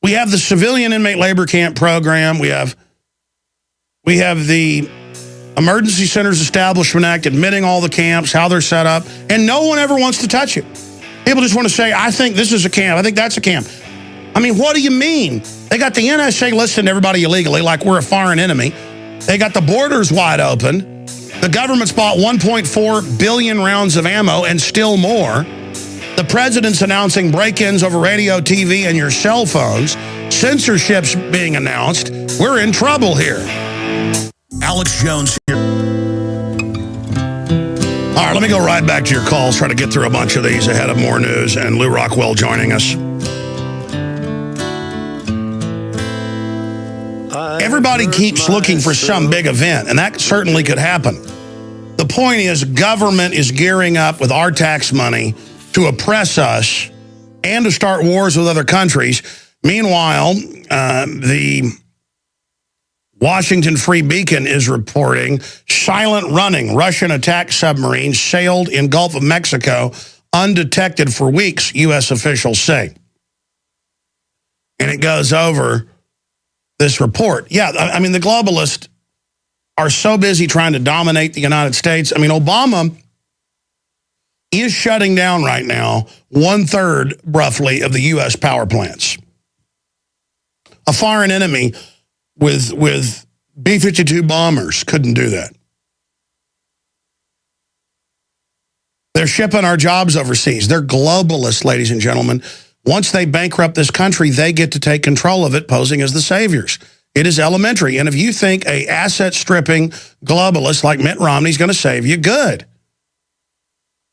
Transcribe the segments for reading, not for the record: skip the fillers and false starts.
We have the civilian inmate labor camp program. We have the Emergency Centers Establishment Act admitting all the camps, how they're set up, and no one ever wants to touch it. People just want to say, I think this is a camp, I think that's a camp. I mean, what do you mean? They got the NSA listing everybody illegally like we're a foreign enemy. They got the borders wide open. The government's bought 1.4 billion rounds of ammo and still more. The president's announcing break-ins over radio, TV, and your cell phones. Censorship's being announced. We're in trouble here. Alex Jones here. All right, let me go right back to your calls, try to get through a bunch of these ahead of more news, and Lou Rockwell joining us. Everybody keeps looking for some big event, and that certainly could happen. The point is, government is gearing up with our tax money to oppress us and to start wars with other countries. Meanwhile, the Washington Free Beacon is reporting silent running Russian attack submarines sailed in Gulf of Mexico undetected for weeks, U.S. officials say. And it goes over this report. Yeah, I mean, the globalists are so busy trying to dominate the United States. I mean, Obama is shutting down right now 1/3, roughly, of the U.S. power plants. A foreign enemy with B-52 bombers couldn't do that. They're shipping our jobs overseas. They're globalists, ladies and gentlemen. Once they bankrupt this country, they get to take control of it, posing as the saviors. It is elementary. And if you think a asset-stripping globalist like Mitt Romney is going to save you, good.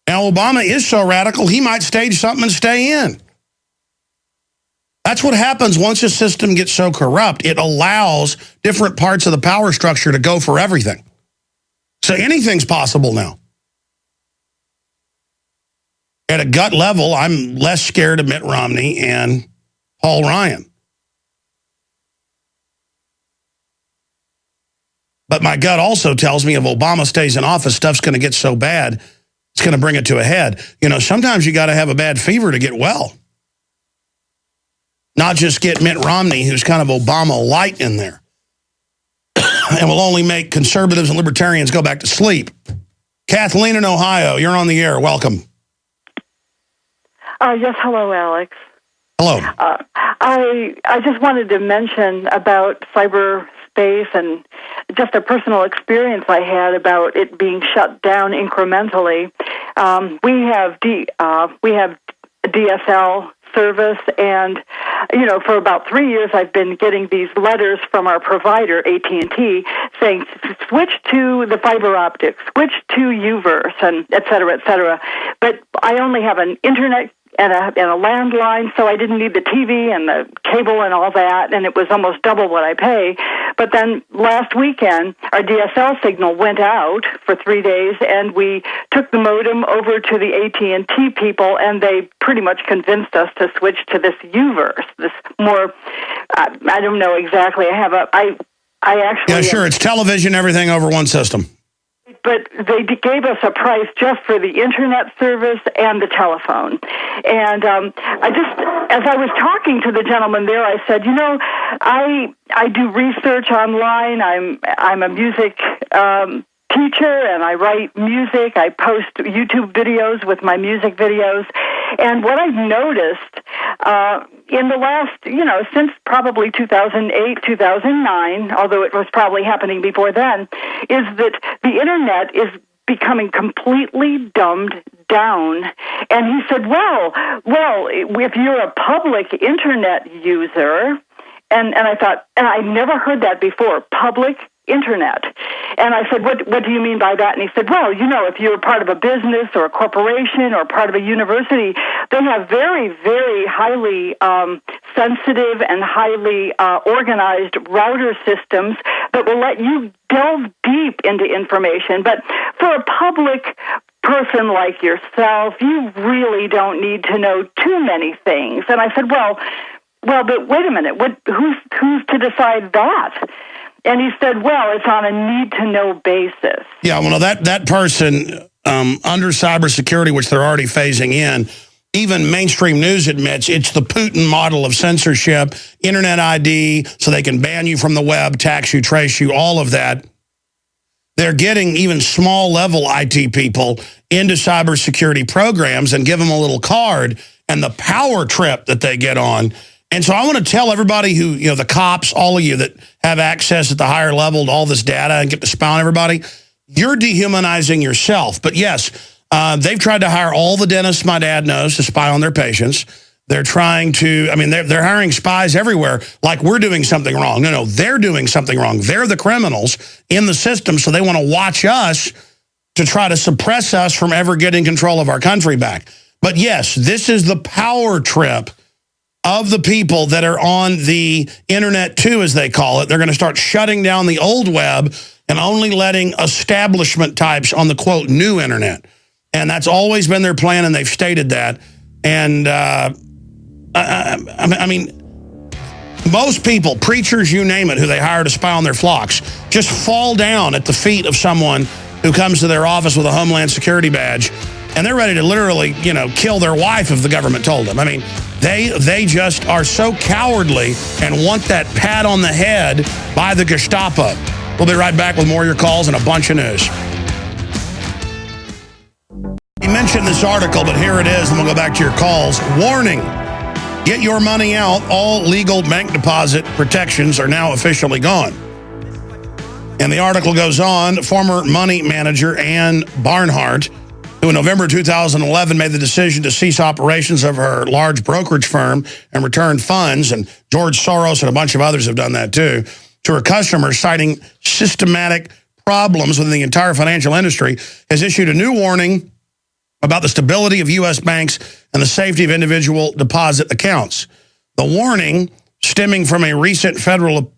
Now, Obama is so radical, he might stage something and stay in. That's what happens once a system gets so corrupt. It allows different parts of the power structure to go for everything. So anything's possible now. At a gut level, I'm less scared of Mitt Romney and Paul Ryan. But my gut also tells me if Obama stays in office, stuff's going to get so bad, it's going to bring it to a head. You know, sometimes you got to have a bad fever to get well. Not just get Mitt Romney, who's kind of Obama light in there. And will only make conservatives and libertarians go back to sleep. Kathleen in Ohio, you're on the air. Welcome. Yes, hello, Alex. Hello. I just wanted to mention about cyberspace and just a personal experience I had about it being shut down incrementally. We have DSL service, and for about 3 years I've been getting these letters from our provider, AT&T, saying switch to the fiber optics, switch to UVerse, and et cetera, et cetera. But I only have an internet and a landline, so I didn't need the TV and the cable and all that, and it was almost double what I pay. But then last weekend, our DSL signal went out for 3 days, and we took the modem over to the AT&T people, and they pretty much convinced us to switch to this UVerse, this more, I don't know exactly, I actually... Yeah, sure, it's television, everything over one system. But they gave us a price just for the internet service and the telephone. And as I was talking to the gentleman there, I said, I do research online. I'm a music teacher, and I write music. I post YouTube videos with my music videos. And what I've noticed in the last, since probably 2008, 2009, although it was probably happening before then, is that the internet is becoming completely dumbed down. And he said, well, if you're a public internet user, and I thought, and I never heard that before, public internet. And I said, what do you mean by that? And he said, well, if you're part of a business or a corporation or part of a university, they have very, very highly sensitive and highly organized router systems that will let you delve deep into information. But for a public person like yourself, you really don't need to know too many things. And I said, well, but wait a minute, who's to decide that? And he said, well, it's on a need-to-know basis. Yeah, well, that person, under cybersecurity, which they're already phasing in, even mainstream news admits it's the Putin model of censorship, internet ID, so they can ban you from the web, tax you, trace you, all of that. They're getting even small-level IT people into cybersecurity programs and give them a little card, and the power trip that they get on. And so I want to tell everybody who, you know, the cops, all of you that have access at the higher level to all this data and get to spy on everybody, you're dehumanizing yourself. But yes, they've tried to hire all the dentists my dad knows to spy on their patients. They're trying to, I mean, they're hiring spies everywhere like we're doing something wrong. No, they're doing something wrong. They're the criminals in the system, so they want to watch us to try to suppress us from ever getting control of our country back. But yes, this is the power trip of the people that are on the internet too, as they call it. They're going to start shutting down the old web and only letting establishment types on the, quote, new internet. And that's always been their plan, and they've stated that. And I mean, most people, preachers, you name it, who they hire to spy on their flocks, just fall down at the feet of someone who comes to their office with a Homeland Security badge, and they're ready to literally, you know, kill their wife if the government told them. I mean, they just are so cowardly and want that pat on the head by the Gestapo. We'll be right back with more of your calls and a bunch of news. You mentioned this article, but here it is, and we'll go back to your calls. Warning. Get your money out. All legal bank deposit protections are now officially gone. And the article goes on, former money manager Ann Barnhart, who in November 2011 made the decision to cease operations of her large brokerage firm and return funds, and George Soros and a bunch of others have done that too, to her customers, citing systematic problems within the entire financial industry, has issued a new warning about the stability of U.S. banks and the safety of individual deposit accounts. The warning, stemming from a recent federal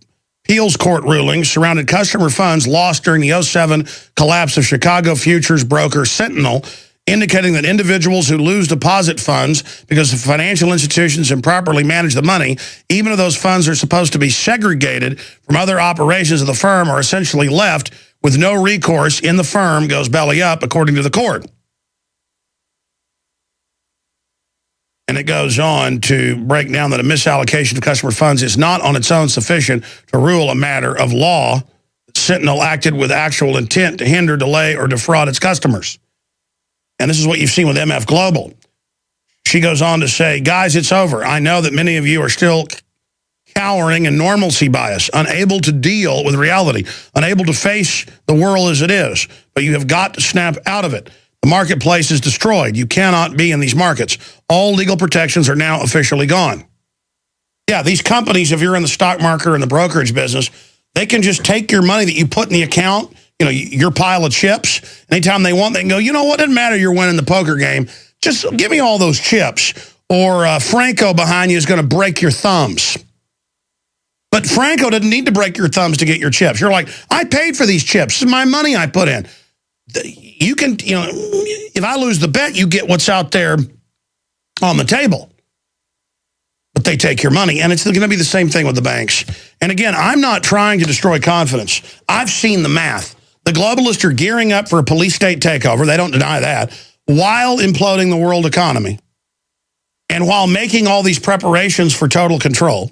appeals court ruling, surrounded customer funds lost during the 2007 collapse of Chicago futures broker Sentinel, indicating that individuals who lose deposit funds because the financial institutions improperly manage the money, even if those funds are supposed to be segregated from other operations of the firm, are essentially left with no recourse in the firm goes belly up, according to the court. And it goes on to break down that a misallocation of customer funds is not on its own sufficient to rule a matter of law. Sentinel acted with actual intent to hinder, delay, or defraud its customers. And this is what you've seen with MF Global. She goes on to say, guys, it's over. I know that many of you are still cowering in normalcy bias, unable to deal with reality, unable to face the world as it is. But you have got to snap out of it. The marketplace is destroyed. You cannot be in these markets. All legal protections are now officially gone. Yeah, these companies, if you're in the stock market or in the brokerage business, they can just take your money that you put in the account, you know, your pile of chips. Anytime they want, they can go, you know what, it doesn't matter you're winning the poker game. Just give me all those chips. Or Franco behind you is going to break your thumbs. But Franco didn't need to break your thumbs to get your chips. You're like, I paid for these chips. This is my money I put in. You can, you know, if I lose the bet, you get what's out there on the table. But they take your money, and it's going to be the same thing with the banks. And again, I'm not trying to destroy confidence. I've seen the math. The globalists are gearing up for a police state takeover. They don't deny that, while imploding the world economy. And while making all these preparations for total control.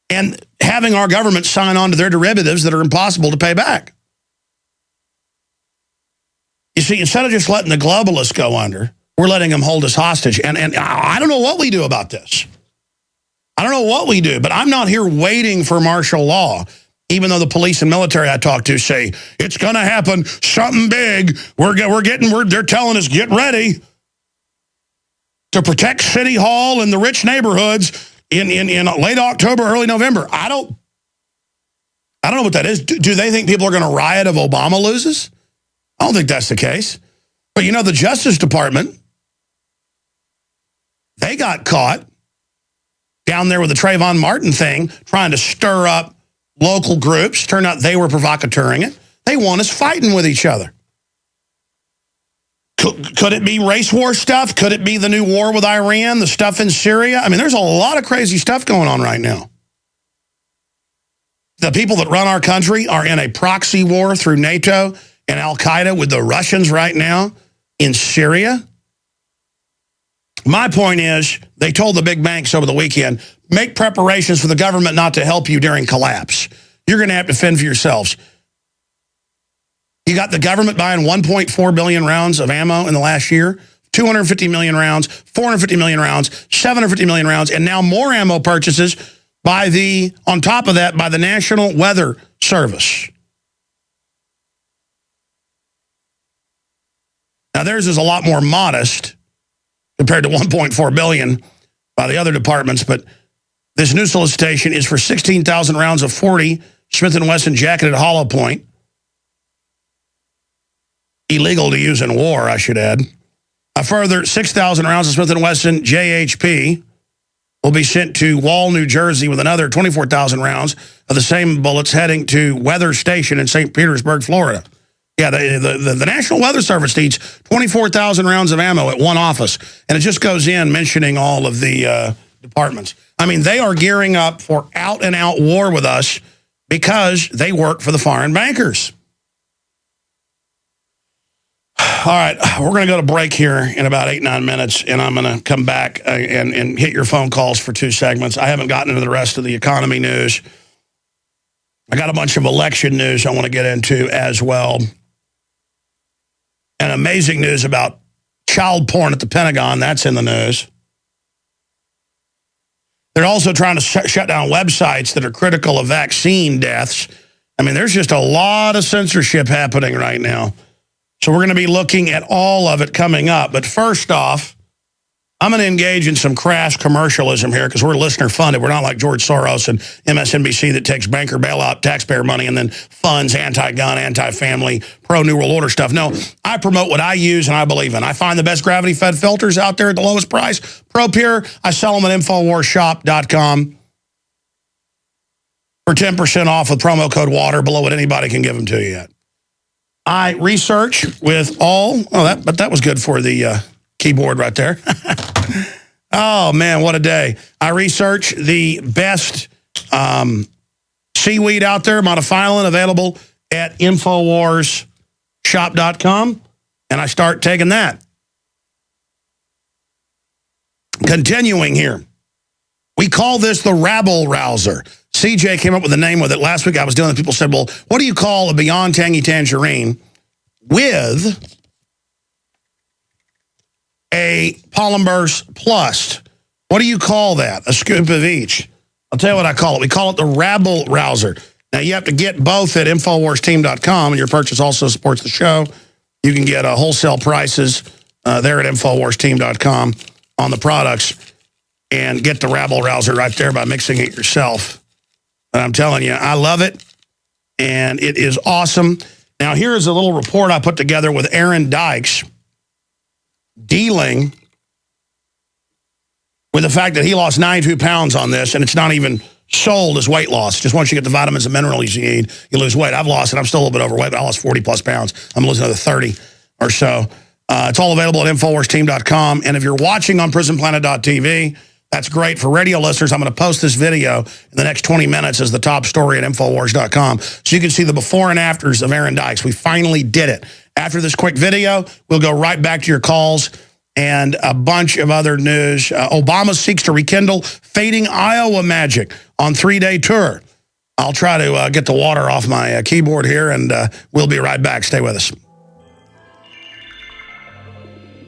And having our government sign on to their derivatives that are impossible to pay back. You see, instead of just letting the globalists go under, we're letting them hold us hostage. And I don't know what we do about this. I don't know what we do, but I'm not here waiting for martial law, even though the police and military I talk to say, it's going to happen, something big. They're telling us, get ready to protect City Hall and the rich neighborhoods in late October, early November. I don't know what that is. Do they think people are going to riot if Obama loses? I don't think that's the case. But you know, the Justice Department, they got caught down there with the Trayvon Martin thing, trying to stir up local groups. Turned out they were provocateuring it. They want us fighting with each other. Could it be race war stuff? Could it be the new war with Iran, the stuff in Syria? I mean, there's a lot of crazy stuff going on right now. The people that run our country are in a proxy war through NATO and Al-Qaeda with the Russians right now in Syria. My point is, they told the big banks over the weekend, make preparations for the government not to help you during collapse. You're going to have to fend for yourselves. You got the government buying 1.4 billion rounds of ammo in the last year, 250 million rounds, 450 million rounds, 750 million rounds, and now more ammo purchases by on top of that, by the National Weather Service. Now, theirs is a lot more modest compared to 1.4 billion by the other departments, but this new solicitation is for 16,000 rounds of 40 Smith & Wesson jacketed hollow point. Illegal to use in war, I should add. A further 6,000 rounds of Smith & Wesson JHP will be sent to Wall, New Jersey, with another 24,000 rounds of the same bullets heading to Weather Station in St. Petersburg, Florida. Yeah, the National Weather Service needs 24,000 rounds of ammo at one office, and it just goes in mentioning all of the departments. I mean, they are gearing up for out-and-out war with us because they work for the foreign bankers. All right, we're going to go to break here in about 8-9 minutes, and I'm going to come back and hit your phone calls for 2 segments. I haven't gotten into the rest of the economy news. I got a bunch of election news I want to get into as well. And amazing news about child porn at the Pentagon. That's in the news. They're also trying to shut down websites that are critical of vaccine deaths. I mean, there's just a lot of censorship happening right now. So we're going to be looking at all of it coming up. But first off, I'm going to engage in some crass commercialism here because we're listener funded. We're not like George Soros and MSNBC that takes banker bailout taxpayer money and then funds anti-gun, anti-family, pro-New World Order stuff. No, I promote what I use and I believe in. I find the best gravity-fed filters out there at the lowest price. ProPure, I sell them at InfoWarsShop.com for 10% off with promo code WATER, below what anybody can give them to you yet. I research with but that was good for the keyboard right there. Oh, man, what a day. I research the best seaweed out there, monofilin, available at InfoWarsShop.com, and I start taking that. Continuing here. We call this the rabble rouser. CJ came up with a name with it. Last week I was doing it. People said, well, what do you call a Beyond Tangy Tangerine with a Polymburst Plus? What do you call that? A scoop of each. I'll tell you what I call it. We call it the rabble rouser. Now, you have to get both at InfoWarsTeam.com, and your purchase also supports the show. You can get wholesale prices there at InfoWarsTeam.com on the products and get the rabble rouser right there by mixing it yourself. But I'm telling you, I love it, and it is awesome. Now, here is a little report I put together with Aaron Dykes dealing with the fact that he lost 92 pounds on this, and it's not even sold as weight loss. Just once you get the vitamins and minerals you need, you lose weight. I've lost it. I'm still a little bit overweight, but I lost 40-plus pounds. I'm losing another 30 or so. It's all available at InfoWarsTeam.com, and if you're watching on Prisonplanet.tv, that's great. For radio listeners, I'm going to post this video in the next 20 minutes as the top story at Infowars.com, so you can see the before and afters of Aaron Dykes. We finally did it. After this quick video, we'll go right back to your calls and a bunch of other news. Obama seeks to rekindle fading Iowa magic on 3-day tour. I'll try to get the water off my keyboard here, and we'll be right back. Stay with us.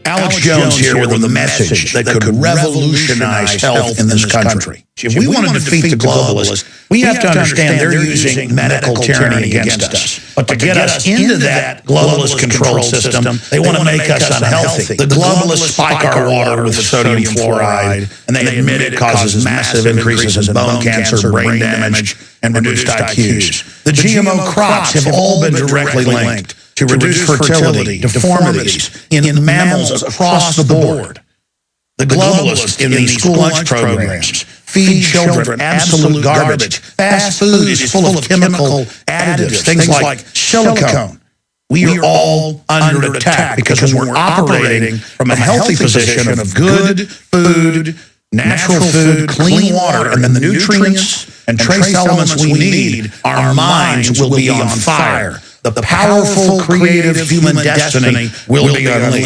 Alex Jones here with a message that could revolutionize health in this country. If we want to defeat the globalists, we have to understand they're using medical tyranny against us. But to get us into that globalist control system, they want to make us unhealthy. The globalists spike our water with sodium fluoride, and they admit it causes massive increases in bone cancer, brain damage, and reduced IQs. The GMO crops have all been directly linked to reduce fertility, deformities in mammals across the board. The globalists in these school lunch programs feed children absolute garbage. Fast food is full of chemical additives, things like silicone. We are all under attack because we're operating from a healthy position of good food, natural food, clean water, and then the nutrients and trace elements we need, our minds will be on fire. The powerful, creative human destiny will be unleashed.